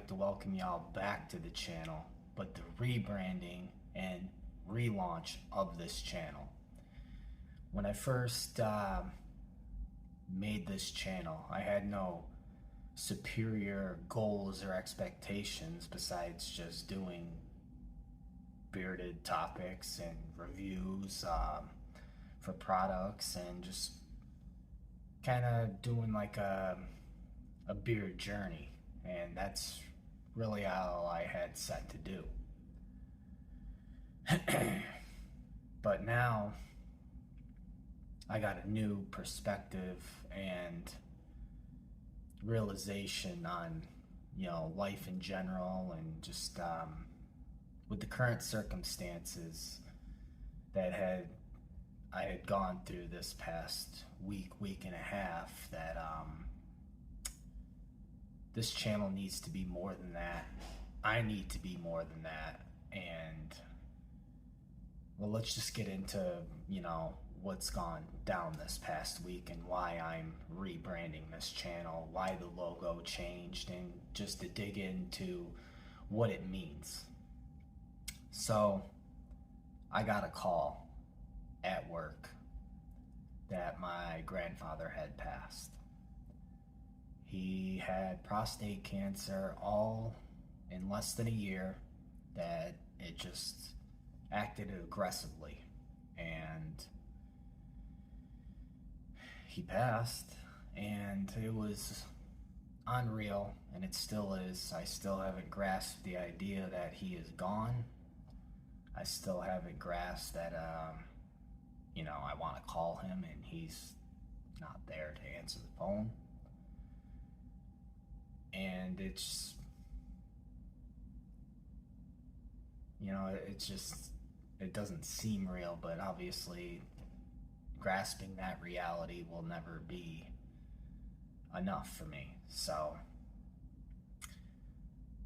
like to welcome y'all back to the channel, but the rebranding and relaunch of this channel. When I first made this channel, I had no superior goals or expectations besides just doing bearded topics and reviews for products and just kind of doing like a beard journey, and that's really all I had set to do. But now I got a new perspective and realization on life in general, and just with the current circumstances that I had gone through this past week and a half, that this channel needs to be more than that. I need to be more than that. And well, let's just get into what's gone down this past week and why I'm rebranding this channel, why the logo changed, and just to dig into what it means. So I got a call at work that my grandfather had passed. He had prostate cancer all in less than a year, that it just acted aggressively, and he passed, and it was unreal, and it still is. I still haven't grasped the idea that he is gone. I still haven't grasped that I want to call him and he's not there to answer the phone. And it's it doesn't seem real, but obviously grasping that reality will never be enough for me. So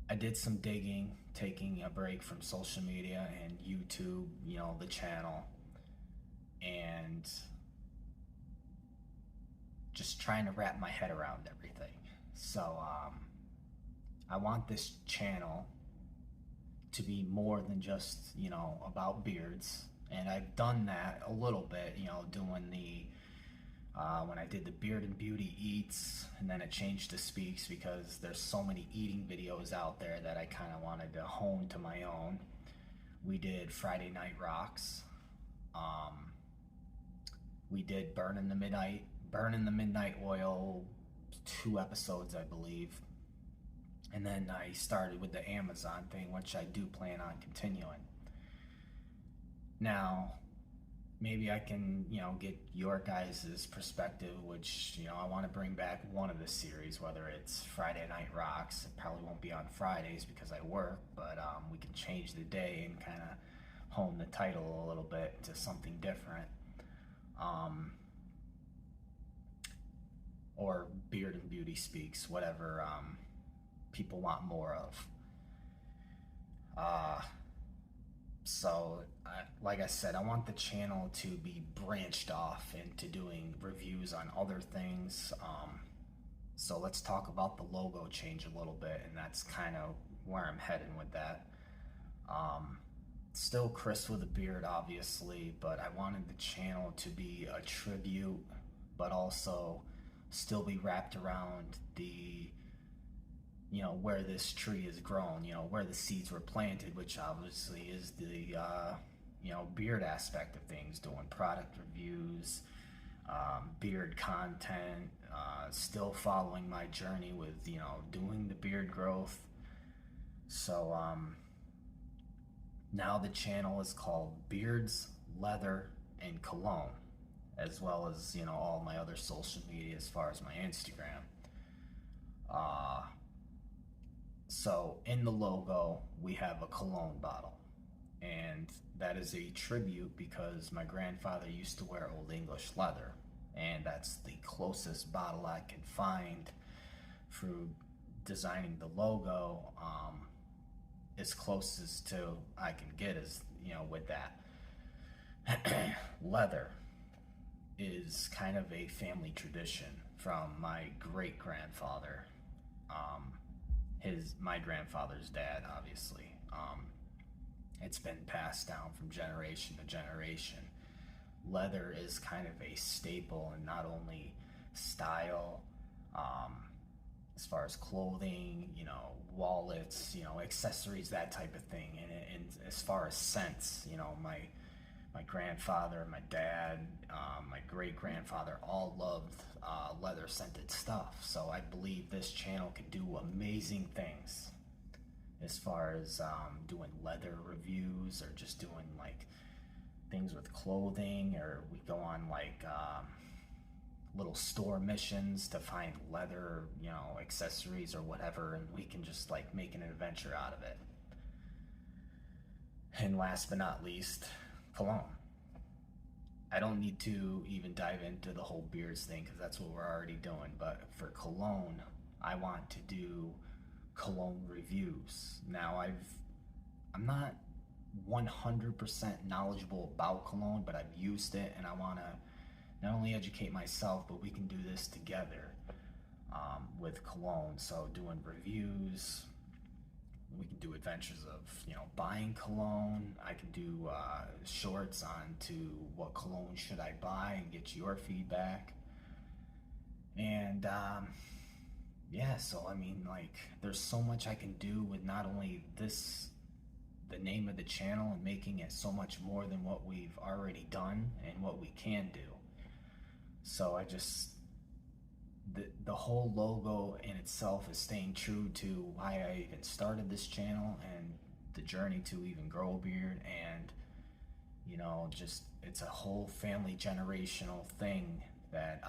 I did some digging, taking a break from social media and YouTube, the channel, and just trying to wrap my head around everything. So I want this channel to be more than just about beards, and I've done that a little bit, doing the when I did the Beard and Beauty Eats, and then it changed to Speaks because there's so many eating videos out there that I kind of wanted to hone to my own. We did Friday Night Rocks. We did Burn in the Midnight Oil, 2 episodes, I believe. And then I started with the Amazon thing, which I do plan on continuing. Now, maybe I can, get your guys' perspective, which, I want to bring back one of the series, whether it's Friday Night Rocks. It probably won't be on Fridays because I work, but we can change the day and kind of hone the title a little bit to something different. Or Beard and Beauty Speaks, whatever people want more of. So, like I said, I want the channel to be branched off into doing reviews on other things. So let's talk about the logo change a little bit, and that's kind of where I'm heading with that. Still Chris with a beard, obviously, but I wanted the channel to be a tribute, but also still be wrapped around the where this tree is grown, where the seeds were planted, which obviously is the beard aspect of things, doing product reviews, beard content, still following my journey with doing the beard growth. So now the channel is called Beards, Leather, and Cologne, as well as all my other social media as far as my Instagram. So in the logo we have a cologne bottle, and that is a tribute because my grandfather used to wear Old English leather, and that's the closest bottle I could find through designing the logo. As close as to I can get is with that. Leather is kind of a family tradition from my great grandfather. my grandfather's dad, obviously. It's been passed down from generation to generation. Leather is kind of a staple in not only style, as far as clothing, wallets, accessories, that type of thing. And as far as scents, my grandfather, my dad, my great-grandfather all loved leather scented stuff. So I believe this channel can do amazing things as far as doing leather reviews, or just doing like things with clothing, or we go on like little store missions to find leather, accessories or whatever, and we can just like make an adventure out of it. And last but not least, cologne. I don't need to even dive into the whole beards thing because that's what we're already doing, but for cologne, I want to do cologne reviews. Now I'm not 100% knowledgeable about cologne, but I've used it, and I want to not only educate myself, but we can do this together with cologne. So doing reviews, we can do adventures of buying cologne. I can do shorts on to what cologne should I buy and get your feedback. And yeah, so I mean, like, there's so much I can do with not only the name of the channel, and making it so much more than what we've already done and what we can do. So I just, the whole logo in itself is staying true to why I even started this channel, and the journey to even grow a beard. And just, it's a whole family generational thing that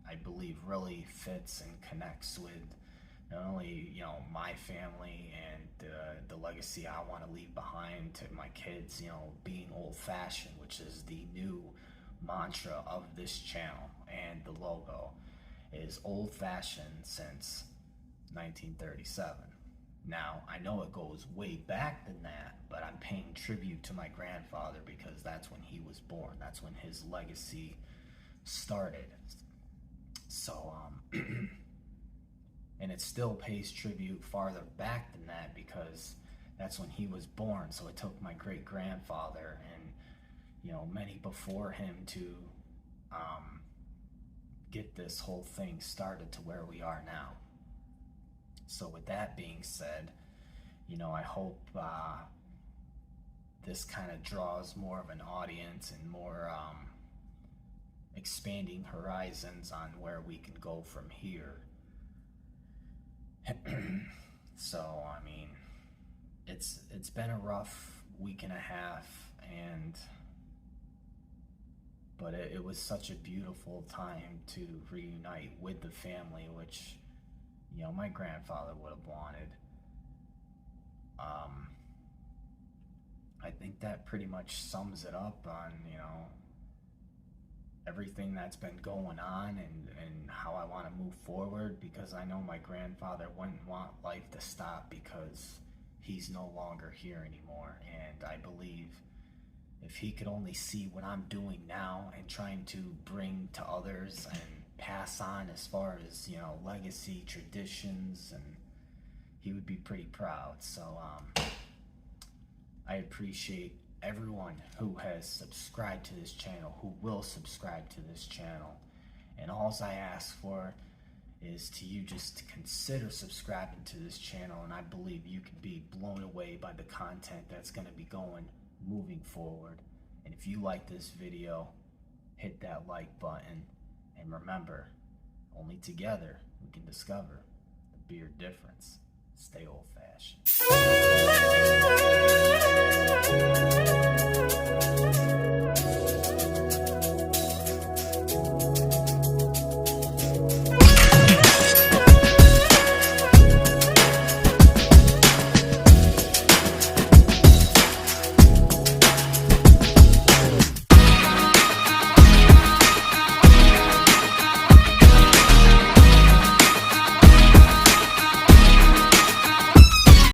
I believe really fits and connects with not only my family and the legacy I want to leave behind to my kids, being old-fashioned, which is the new mantra of this channel. And the logo is old-fashioned since 1937. Now, I know it goes way back than that, but I'm paying tribute to my grandfather because that's when he was born. That's when his legacy started. So, and it still pays tribute farther back than that because that's when he was born. So it took my great-grandfather and, many before him to get this whole thing started to where we are now. So with that being said, I hope this kind of draws more of an audience and more expanding horizons on where we can go from here. So, I mean, it's been a rough week and a half, but it was such a beautiful time to reunite with the family, which my grandfather would have wanted. I think that pretty much sums it up on everything that's been going on and how I want to move forward, because I know my grandfather wouldn't want life to stop because he's no longer here anymore. And I believe if he could only see what I'm doing now and trying to bring to others and pass on as far as legacy, traditions, and he would be pretty proud. So I appreciate everyone who has subscribed to this channel, who will subscribe to this channel, and all I ask for is to you just to consider subscribing to this channel, and I believe you can be blown away by the content that's going to be going moving forward. And if you like this video, hit that like button, and remember, only together we can discover the beard difference. Stay old-fashioned.